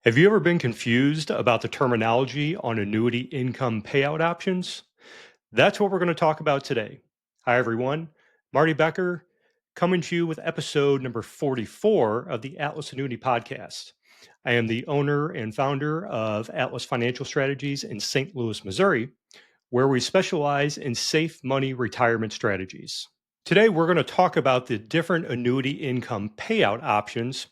Have you ever been confused about the terminology on annuity income payout options? That's what we're going to talk about today. Hi, everyone. Marty Becker coming to you with episode number 44 of the Atlas Annuity Podcast. I am the owner and founder of Atlas Financial Strategies in St. Louis, Missouri, where we specialize in safe money retirement strategies. Today, we're going to talk about the different annuity income payout options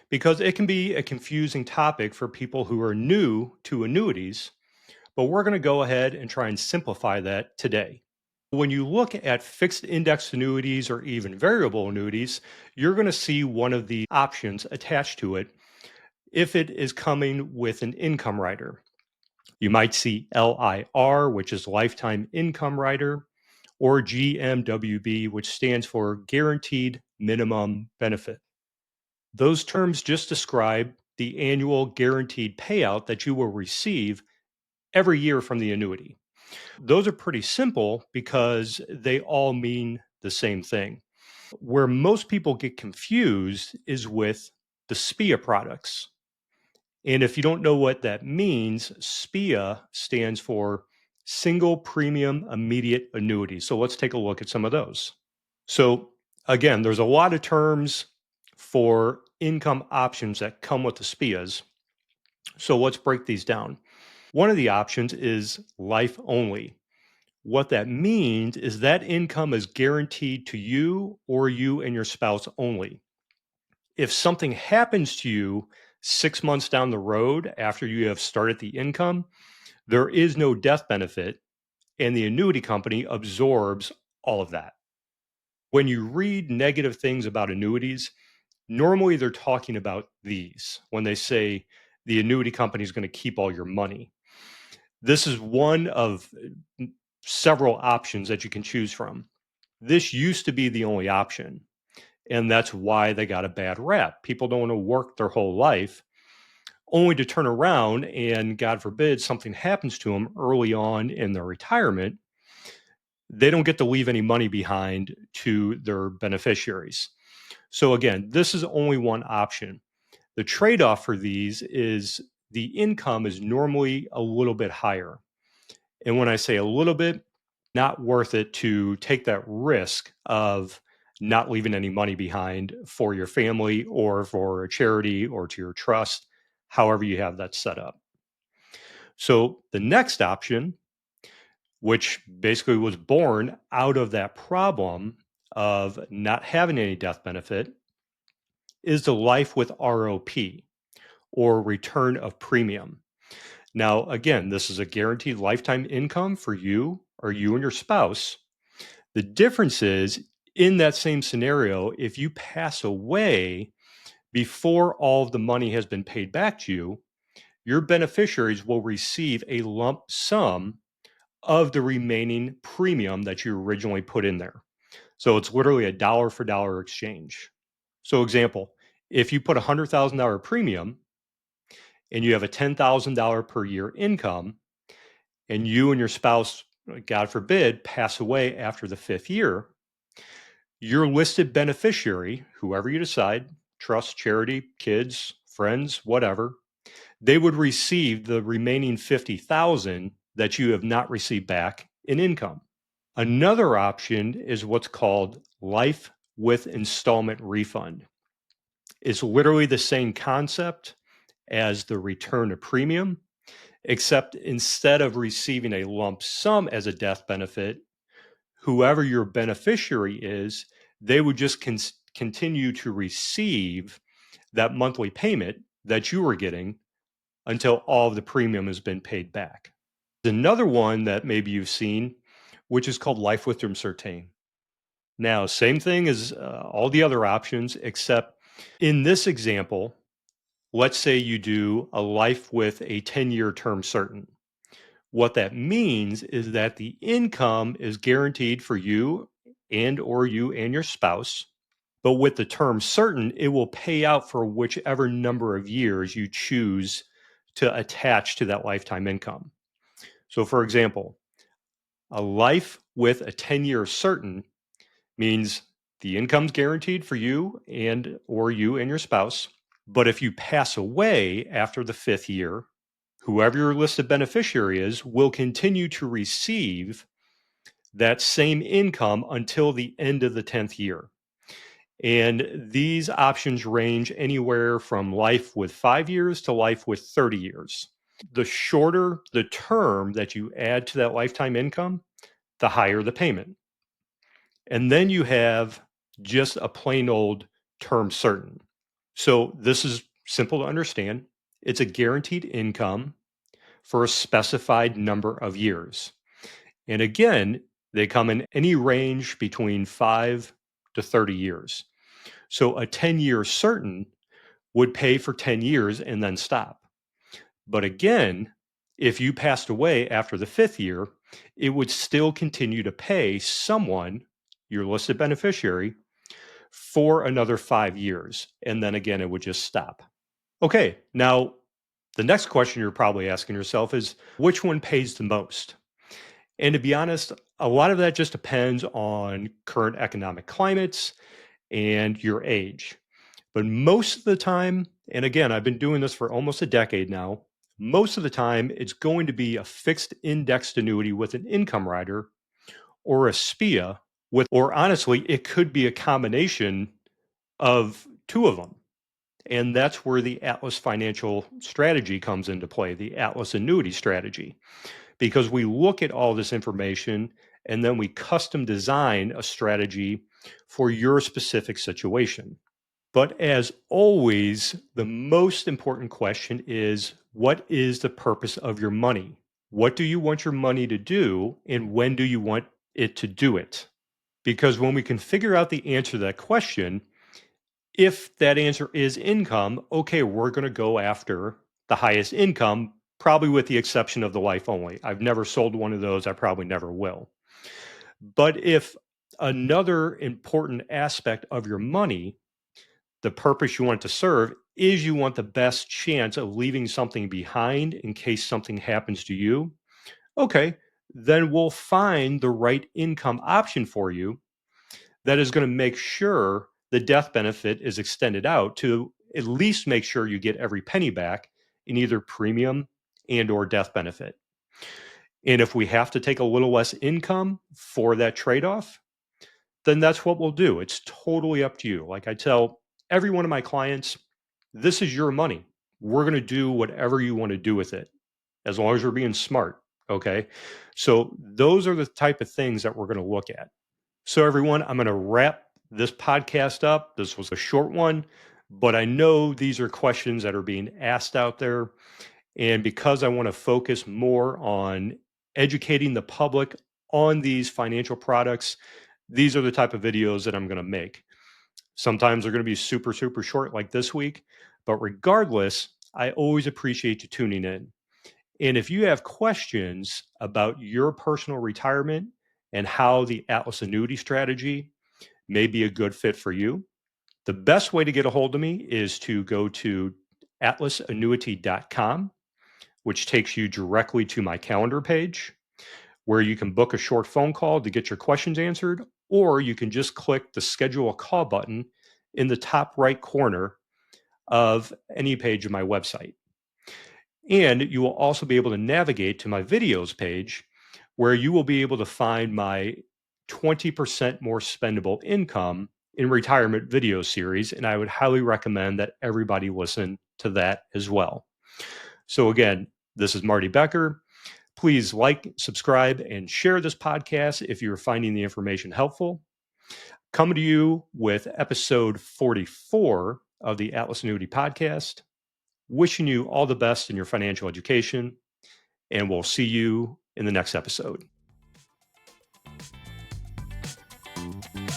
because it can be a confusing topic for people who are new to annuities, but we're going to go ahead and try and simplify that today. When you look at fixed index annuities or even variable annuities, you're going to see one of the options attached to it if it is coming with an income rider. You might see LIR, which is lifetime income rider, or GMWB, which stands for guaranteed minimum benefit. Those terms just describe the annual guaranteed payout that you will receive every year from the annuity. Those are pretty simple because they all mean the same thing. Where most people get confused is with the SPIA products. And if you don't know what that means, SPIA stands for Single Premium Immediate Annuity. So let's take a look at some of those. So again, there's a lot of terms for income options that come with the SPIAs. So let's break these down. One of the options is life only. What that means is that income is guaranteed to you or you and your spouse only. If something happens to you 6 months down the road after you have started the income, there is no death benefit, and the annuity company absorbs all of that. When you read negative things about annuities, normally they're talking about these when they say the annuity company is going to keep all your money. This is one of several options that you can choose from. This used to be the only option, and that's why they got a bad rap. People don't want to work their whole life only to turn around and, God forbid, something happens to them early on in their retirement. They don't get to leave any money behind to their beneficiaries. So again, this is only one option. The trade-off for these is the income is normally a little bit higher. And when I say a little bit, not worth it to take that risk of not leaving any money behind for your family or for a charity or to your trust, however you have that set up. So the next option, which basically was born out of that problem of not having any death benefit, is the life with ROP, or return of premium. Now, again, this is a guaranteed lifetime income for you or you and your spouse. The difference is in that same scenario, if you pass away before all of the money has been paid back to you, your beneficiaries will receive a lump sum of the remaining premium that you originally put in there. So it's literally a dollar for dollar exchange. So, example, if you put a $100,000 premium and you have a $10,000 per year income, and you and your spouse, God forbid, pass away after the fifth year, your listed beneficiary, whoever you decide, trust, charity, kids, friends, whatever, they would receive the remaining 50,000 that you have not received back in income. Another option is what's called life with installment refund. It's literally the same concept as the return of premium, except instead of receiving a lump sum as a death benefit, whoever your beneficiary is, they would just continue to receive that monthly payment that you were getting until all of the premium has been paid back. Another one that maybe you've seen, which is called life with Certain. Now, same thing as all the other options, except in this example, let's say you do a life with a 10-year term certain. What that means is that the income is guaranteed for you or you and your spouse, but with the term certain, it will pay out for whichever number of years you choose to attach to that lifetime income. So for example, a life with a 10-year certain means the income's guaranteed for you and your spouse. But if you pass away after the 5th year, whoever your listed beneficiary is will continue to receive that same income until the end of the 10th year. And these options range anywhere from life with 5 years to life with 30 years. The shorter the term that you add to that lifetime income, the higher the payment. And then you have just a plain old term certain. So this is simple to understand. It's a guaranteed income for a specified number of years. And again, they come in any range between 5 to 30 years. So a 10-year certain would pay for 10 years and then stop. But again, if you passed away after the 5th year, it would still continue to pay someone, your listed beneficiary, for another 5 years. And then again, it would just stop. Okay, now the next question you're probably asking yourself is, which one pays the most? And to be honest, a lot of that just depends on current economic climates and your age. But most of the time, and again, I've been doing this for almost a decade now, most of the time it's going to be a fixed indexed annuity with an income rider or a SPIA or honestly, it could be a combination of two of them. And that's where the Atlas financial strategy comes into play, the Atlas annuity strategy, because we look at all this information and then we custom design a strategy for your specific situation. But as always, the most important question is, what is the purpose of your money? What do you want your money to do, and when do you want it to do it? Because when we can figure out the answer to that question, if that answer is income, okay, we're going to go after the highest income, probably with the exception of the life only. I've never sold one of those. I probably never will. But if another important aspect of your money, the purpose you want to serve, is you want the best chance of leaving something behind in case something happens to you, okay, then we'll find the right income option for you that is going to make sure the death benefit is extended out to at least make sure you get every penny back in either premium and or death benefit. And if we have to take a little less income for that trade-off, then that's what we'll do. It's totally up to you. Like I tell every one of my clients, this is your money. We're going to do whatever you want to do with it, as long as we're being smart. Okay. So those are the type of things that we're going to look at. So everyone, I'm going to wrap this podcast up. This was a short one, but I know these are questions that are being asked out there. And because I want to focus more on educating the public on these financial products, these are the type of videos that I'm going to make. Sometimes they're going to be super, super short like this week, but regardless, I always appreciate you tuning in. And if you have questions about your personal retirement and how the Atlas annuity strategy may be a good fit for you, the best way to get a hold of me is to go to atlasannuity.com, which takes you directly to my calendar page, where you can book a short phone call to get your questions answered, or you can just click the schedule a call button in the top right corner of any page of my website. And you will also be able to navigate to my videos page, where you will be able to find my 20% more spendable income in retirement video series. And I would highly recommend that everybody listen to that as well. So again, this is Marty Becker. Please like, subscribe, and share this podcast if you're finding the information helpful. Coming to you with episode 44 of the Atlas Annuity Podcast. Wishing you all the best in your financial education, and we'll see you in the next episode.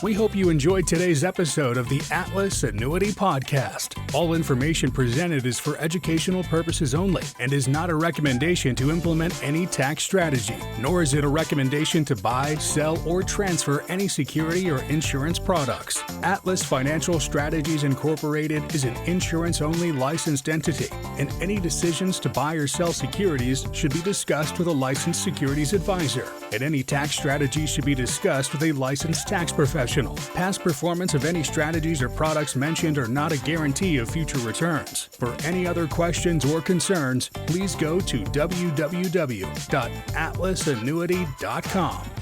We hope you enjoyed today's episode of the Atlas Annuity Podcast. All information presented is for educational purposes only and is not a recommendation to implement any tax strategy, nor is it a recommendation to buy, sell, or transfer any security or insurance products. Atlas Financial Strategies Incorporated is an insurance-only licensed entity, and any decisions to buy or sell securities should be discussed with a licensed securities advisor, and any tax strategy should be discussed with a licensed tax professional. professional. Past performance of any strategies or products mentioned are not a guarantee of future returns. For any other questions or concerns, please go to www.atlasannuity.com.